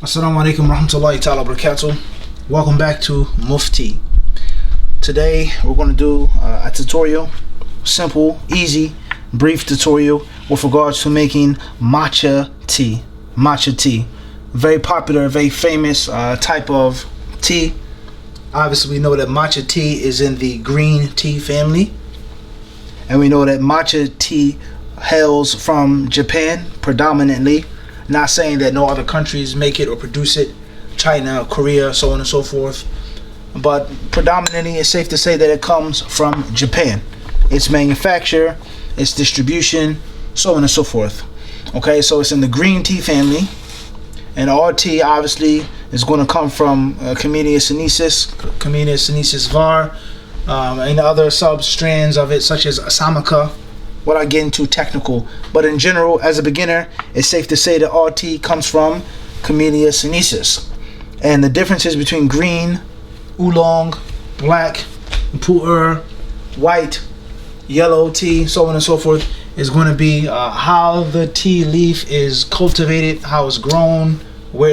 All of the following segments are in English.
Assalamu alaikum warahmatullahi ta'ala barakatuh. Welcome back to Muftea. Today we're going to do a tutorial, simple, easy, brief tutorial with regards to making matcha tea. Matcha tea, very popular, very famous type of tea. Obviously we know that matcha tea is in the green tea family, and we know that matcha tea hails from Japan predominantly. Not saying that no other countries make it or produce it, China, Korea, so on and so forth, but predominantly it's safe to say that it comes from Japan. Its manufacture, its distribution, so on and so forth. Okay, so it's in the green tea family, and our tea obviously is going to come from Camellia sinensis var, and other sub strands of it such as Asamica. Without getting too technical, but in general, as a beginner, it's safe to say that our tea comes from Camellia sinensis. And the differences between green, oolong, black, pu'er, white, yellow tea, so on and so forth, is going to be how the tea leaf is cultivated, how it's grown, where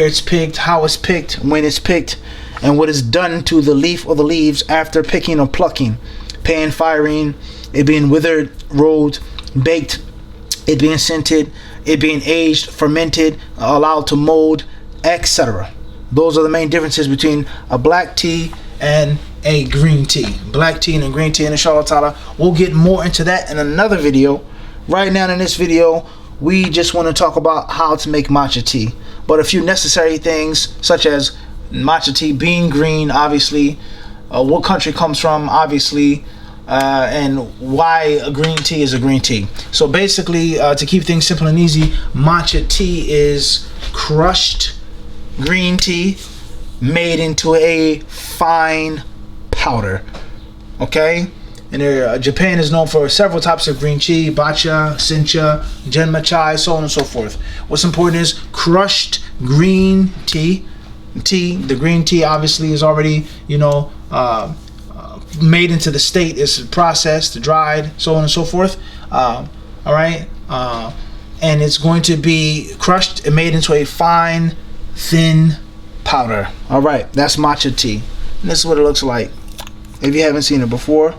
it's picked, how it's picked, when it's picked, and what is done to the leaf or the leaves after picking or plucking, pan firing, it being withered, rolled, baked, it being scented, it being aged, fermented, allowed to mold, etc. Those are the main differences between a black tea and a green tea. Black tea and a green tea, and inshallah ta'ala, we'll get more into that in another video. Right now in this video, we just want to talk about how to make matcha tea. But a few necessary things, such as matcha tea being green, obviously, what country comes from, obviously, and why a green tea is a green tea. So basically, to keep things simple and easy, matcha tea is crushed green tea made into a fine powder. Okay, and Japan is known for several types of green tea: Matcha, Sencha, Genma chai, so on and so forth. What's important is crushed green tea. The green tea obviously is already, made into the state, is processed, dried, so on and so forth. All right, and it's going to be crushed and made into a fine, thin powder. All right, that's matcha tea. And this is what it looks like. If you haven't seen it before,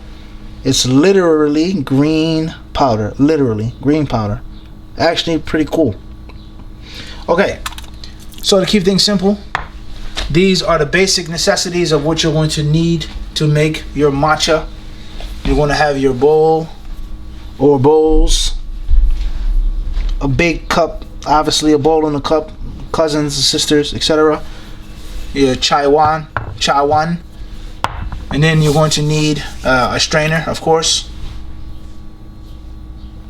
it's literally green powder. Literally green powder. Actually, pretty cool. Okay, so to keep things simple, these are the basic necessities of what you're going to need to make your matcha. You're going to have your bowl or bowls, a big cup, obviously a bowl and a cup, cousins and sisters, etc. Your chaiwan, and then you're going to need a strainer, of course,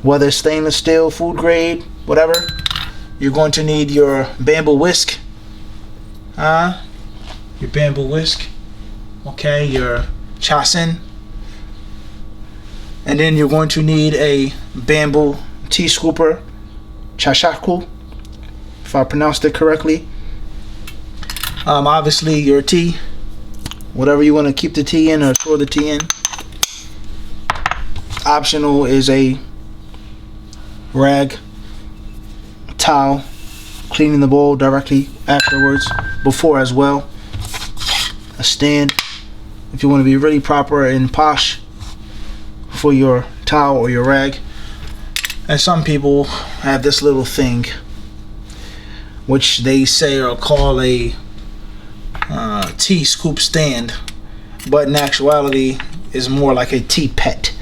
whether it's stainless steel, food grade, whatever. You're going to need your bamboo whisk, okay, your chasen, and then you're going to need a bamboo tea scooper, chashaku, if I pronounced it correctly. Obviously your tea, whatever you want to keep the tea in or store the tea in. Optional is a rag, towel, cleaning the bowl directly afterwards, before as well. A stand if you want to be really proper and posh for your towel or your rag. And some people have this little thing which they say or call a tea scoop stand, but in actuality is more like a tea pet.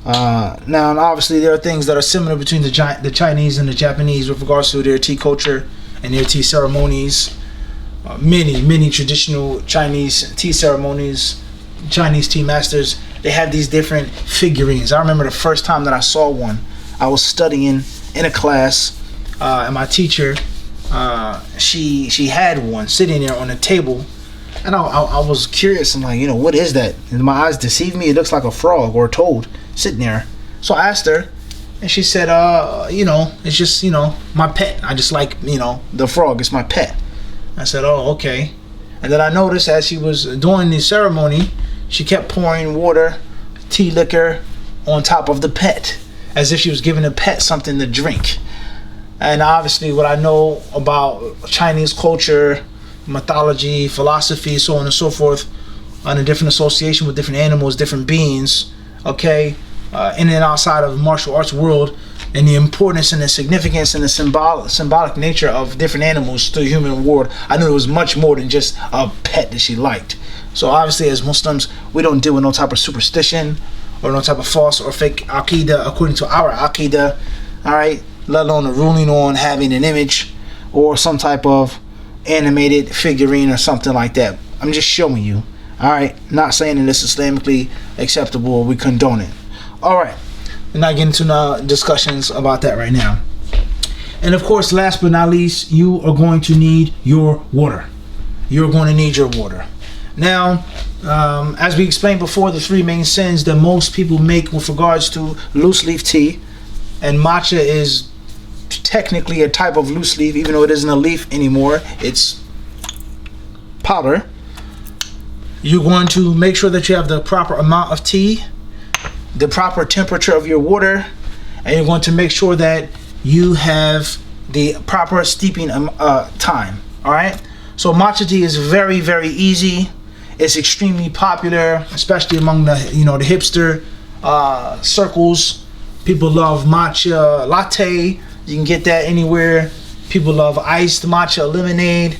Now obviously there are things that are similar between the Chinese and the Japanese with regards to their tea culture and their tea ceremonies. Many traditional Chinese tea ceremonies, Chinese tea masters, they have these different figurines. I remember the first time that I saw one, I was studying in a class, and my teacher, she had one sitting there on a table, and I was curious. I'm like, what is that? And my eyes deceive me. It looks like a frog or a toad sitting there. So I asked her, and she said, it's just, my pet. I just like, the frog. It's my pet. I said, oh, okay. And then I noticed as she was doing the ceremony, she kept pouring water, tea liquor on top of the pet, as if she was giving the pet something to drink. And obviously what I know about Chinese culture, mythology, philosophy, so on and so forth, on a different association with different animals, different beings, okay, in and outside of the martial arts world, and the importance and the significance and the symbolic nature of different animals to the human world. I knew it was much more than just a pet that she liked. So obviously as Muslims, we don't deal with no type of superstition or no type of false or fake aqidah according to our aqidah, all right, let alone the ruling on having an image or some type of animated figurine or something like that. I'm just showing you, all right, not saying that this is Islamically acceptable or we condone it. All right, we're not getting into discussions about that right now. And of course, last but not least, you are going to need your water. You're going to need your water. Now, as we explained before, the three main sins that most people make with regards to loose leaf tea, and matcha is technically a type of loose leaf, even though it isn't a leaf anymore, it's powder. You're going to make sure that you have the proper amount of tea, the proper temperature of your water, and you're going to make sure that you have the proper steeping time. All right, so matcha tea is very, very easy. It's extremely popular, especially among the the hipster circles. People love matcha latte. You can get that anywhere. People love iced matcha lemonade.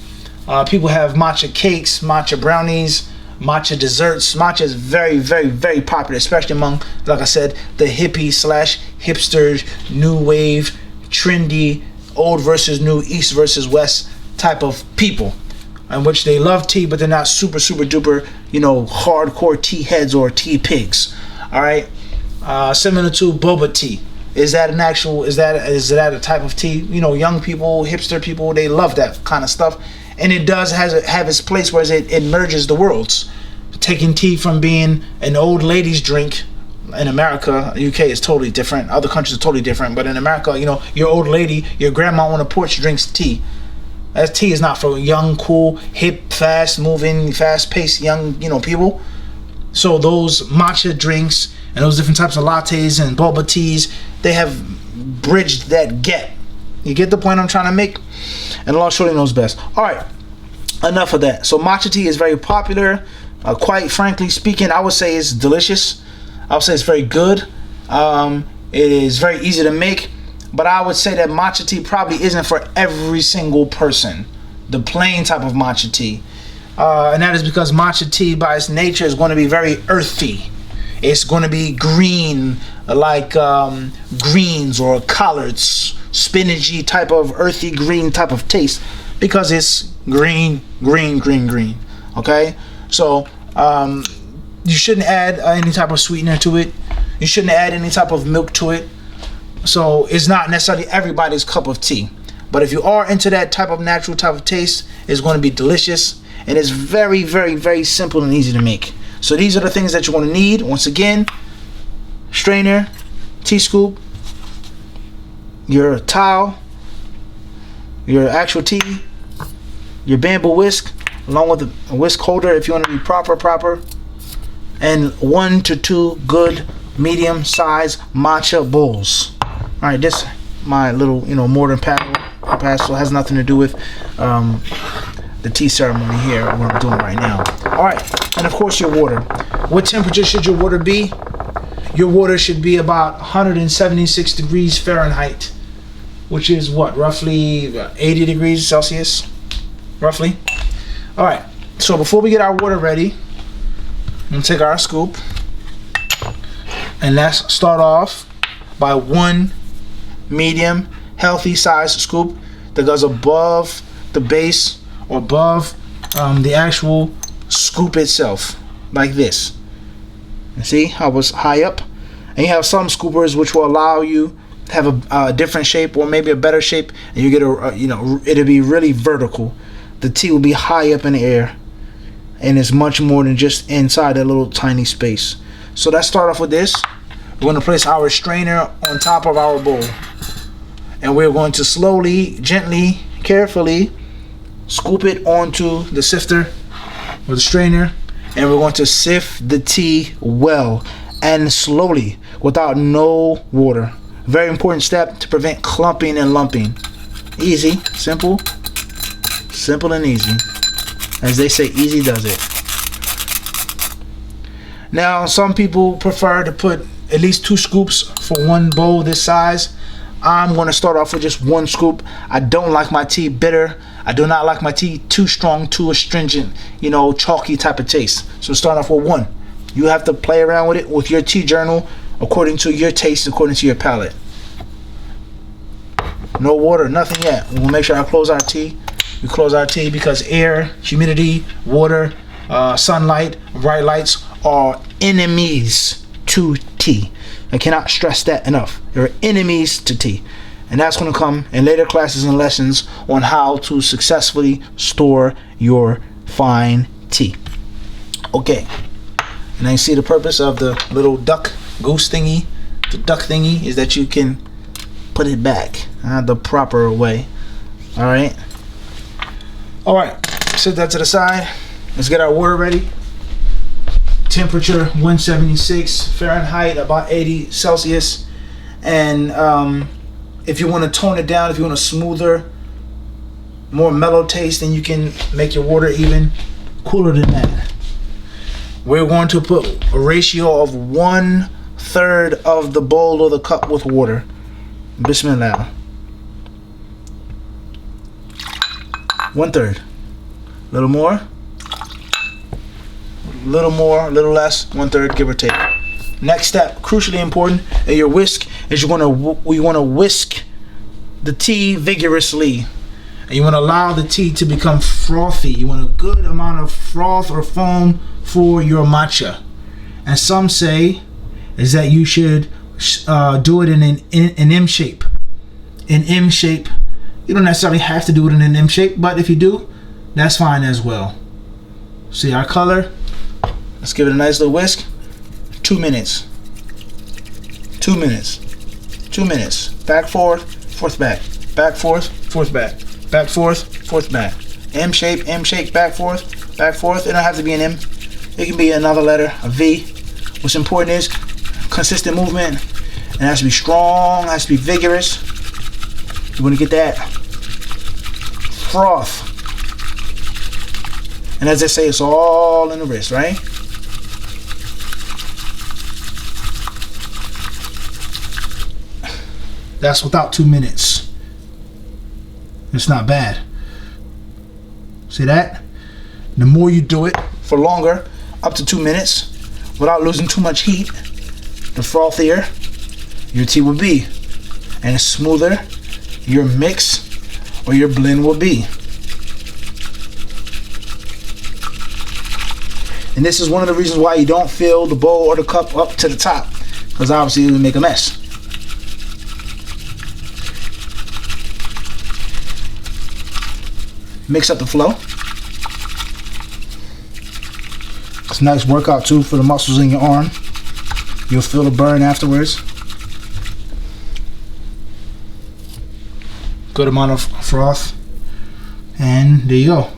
People have matcha cakes, matcha brownies, matcha desserts. Matcha is very, very, very popular, especially among, like I said, the hippie / hipsters, new wave, trendy, old versus new, east versus west type of people, in which they love tea, but they're not super, super duper, hardcore tea heads or tea pigs. All right, similar to boba tea. Is that a type of tea? Young people, hipster people, they love that kind of stuff, and it does have its place where it merges the worlds. Taking tea from being an old lady's drink in America, UK is totally different. Other countries are totally different, but in America, your old lady, your grandma on the porch drinks tea. That tea is not for young, cool, hip, fast-moving, fast-paced young, people. So those matcha drinks and those different types of lattes and boba teas, they have bridged that gap. You get the point I'm trying to make? And Allah surely knows best. All right, enough of that. So matcha tea is very popular. Quite frankly speaking, I would say it's delicious. I would say it's very good. It is very easy to make. But I would say that matcha tea probably isn't for every single person. The plain type of matcha tea. And that is because matcha tea by its nature is going to be very earthy. It's going to be green, like greens or collards, spinachy type of earthy green type of taste, because it's green. Okay? So you shouldn't add any type of sweetener to it. You shouldn't add any type of milk to it. So it's not necessarily everybody's cup of tea. But if you are into that type of natural type of taste, it's going to be delicious. And it's very, very, very simple and easy to make. So these are the things that you're going to need. Once again, strainer, tea scoop, your towel, your actual tea, your bamboo whisk, along with a whisk holder if you want to be proper, and 1 to 2 good medium-sized matcha bowls. All right, this my little mortar pestle has nothing to do with the tea ceremony here, what I'm doing right now. All right, and of course your water. What temperature should your water be? Your water should be about 176 degrees Fahrenheit, which is what, roughly 80 degrees Celsius, roughly. All right, so before we get our water ready, I'm gonna take our scoop, and let's start off by 1 medium healthy size scoop that goes above the base or above the actual scoop itself, like this. And see how it's high up? And you have some scoopers which will allow you to have a different shape or maybe a better shape, and you get it'll be really vertical. The tea will be high up in the air, and it's much more than just inside that little tiny space. So let's start off with this. We're going to place our strainer on top of our bowl, and we're going to slowly, gently, carefully scoop it onto the sifter or the strainer, and we're going to sift the tea well and slowly without no water. Very important step to prevent clumping and lumping. Easy, simple, simple and easy. As they say, easy does it. Now, some people prefer to put at least 2 scoops for one bowl this size. I'm going to start off with just 1 scoop. I don't like my tea bitter. I do not like my tea too strong, too astringent, you know, chalky type of taste. So start off with 1. You have to play around with it with your tea journal according to your taste, according to your palate. No water, nothing yet. We'll make sure I close our tea. We close our tea because air, humidity, water, sunlight, bright lights are enemies to tea. I cannot stress that enough. They're enemies to tea. And that's going to come in later classes and lessons on how to successfully store your fine tea. Okay. And I see the purpose of the little goose thingy, the duck thingy, is that you can put it back the proper way. Alright. Alright. Set that to the side. Let's get our water ready. Temperature 176 Fahrenheit, about 80 Celsius. And if you want to tone it down, if you want a smoother, more mellow taste, then you can make your water even cooler than that. We're going to put a ratio of 1/3 of the bowl or the cup with water. Bismillah. 1/3. A little more. A little more, a little less, 1/3, give or take. Next step, crucially important, in your whisk is you want to whisk the tea vigorously, and you want to allow the tea to become frothy. You want a good amount of froth or foam for your matcha. And some say is that you should do it in an M shape. In M shape. You don't necessarily have to do it in an M shape, but if you do, that's fine as well. See our color. Let's give it a nice little whisk. 2 minutes. 2 minutes. 2 minutes. Back, forth, forth, back. Back, forth, forth, back. Back, forth, forth, back. M shape, back, forth, back, forth. It don't have to be an M. It can be another letter, a V. What's important is consistent movement. It has to be strong, it has to be vigorous. You want to get that froth. And as I say, it's all in the wrist, right? That's without 2 minutes. It's not bad. See that? The more you do it for longer, up to 2 minutes, without losing too much heat, the frothier your tea will be. And the smoother your mix or your blend will be. And this is one of the reasons why you don't fill the bowl or the cup up to the top, because obviously it will make a mess. Mix up the flow. It's a nice workout too for the muscles in your arm. You'll feel the burn afterwards. Good amount of froth. And there you go.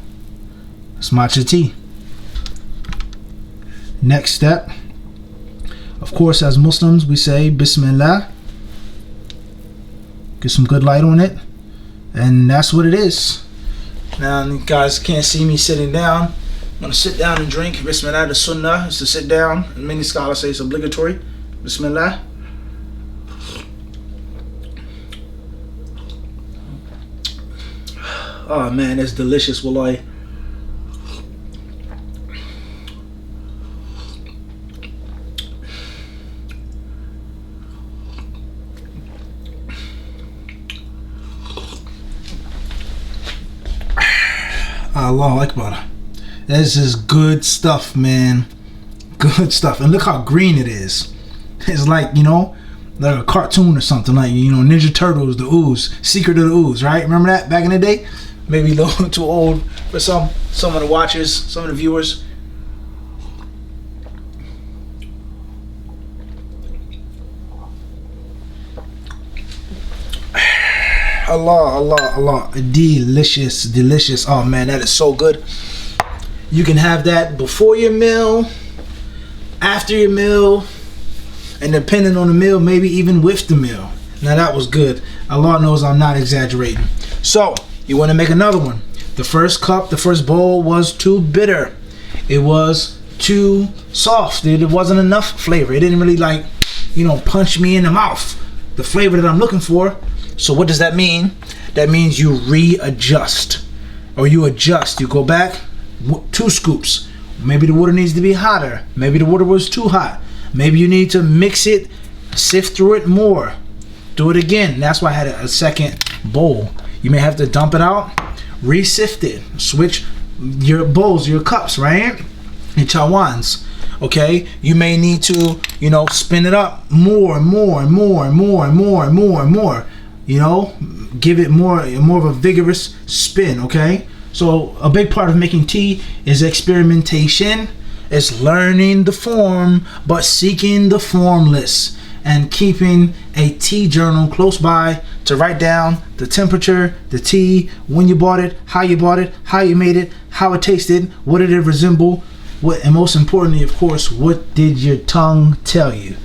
It's matcha tea. Next step. Of course, as Muslims, we say Bismillah. Get some good light on it. And that's what it is. Now, you guys can't see me sitting down. I'm going to sit down and drink. Bismillah, the sunnah is to sit down. And many scholars say it's obligatory. Bismillah. Oh man, that's delicious, wallahi. Allahu Akbar. This is good stuff, man. Good stuff. And look how green it is. It's like, you know, like a cartoon or something, like, you know, Ninja Turtles, the ooze, Secret of the Ooze, right? Remember that back in the day? Maybe a little too old for some of the watchers, some of the viewers. Allah, Allah, Allah. Delicious, delicious. Oh man, that is so good. You can have that before your meal, after your meal, and depending on the meal, maybe even with the meal. Now that was good. Allah knows I'm not exaggerating. So you want to make another one. The first cup, the first bowl was too bitter. It was too soft. There wasn't enough flavor. It didn't really like, punch me in the mouth. The flavor that I'm looking for. So what does that mean? That means you readjust, or you adjust. You go back 2 scoops. Maybe the water needs to be hotter. Maybe the water was too hot. Maybe you need to mix it, sift through it more. Do it again. That's why I had a second bowl. You may have to dump it out, re-sift it, switch your bowls, your cups, right? Your chawans. Okay, you may need to, spin it up more and more and more and more and more and more and more. Give it more of a vigorous spin. Okay, so a big part of making tea is experimentation. It's learning the form, but seeking the formless, and keeping a tea journal close by to write down the temperature, the tea, when you bought it, how you made it, how it tasted, what did it resemble, and most importantly, of course, what did your tongue tell you,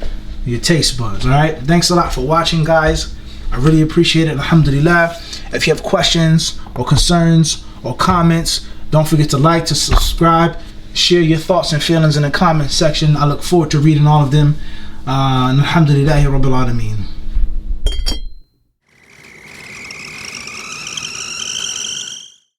your taste buds. All right, thanks a lot for watching, guys. I really appreciate it. Alhamdulillah. If you have questions or concerns or comments, don't forget to like, to subscribe, share your thoughts and feelings in the comment section. I look forward to reading all of them. Alhamdulillahi Rabbil Alameen.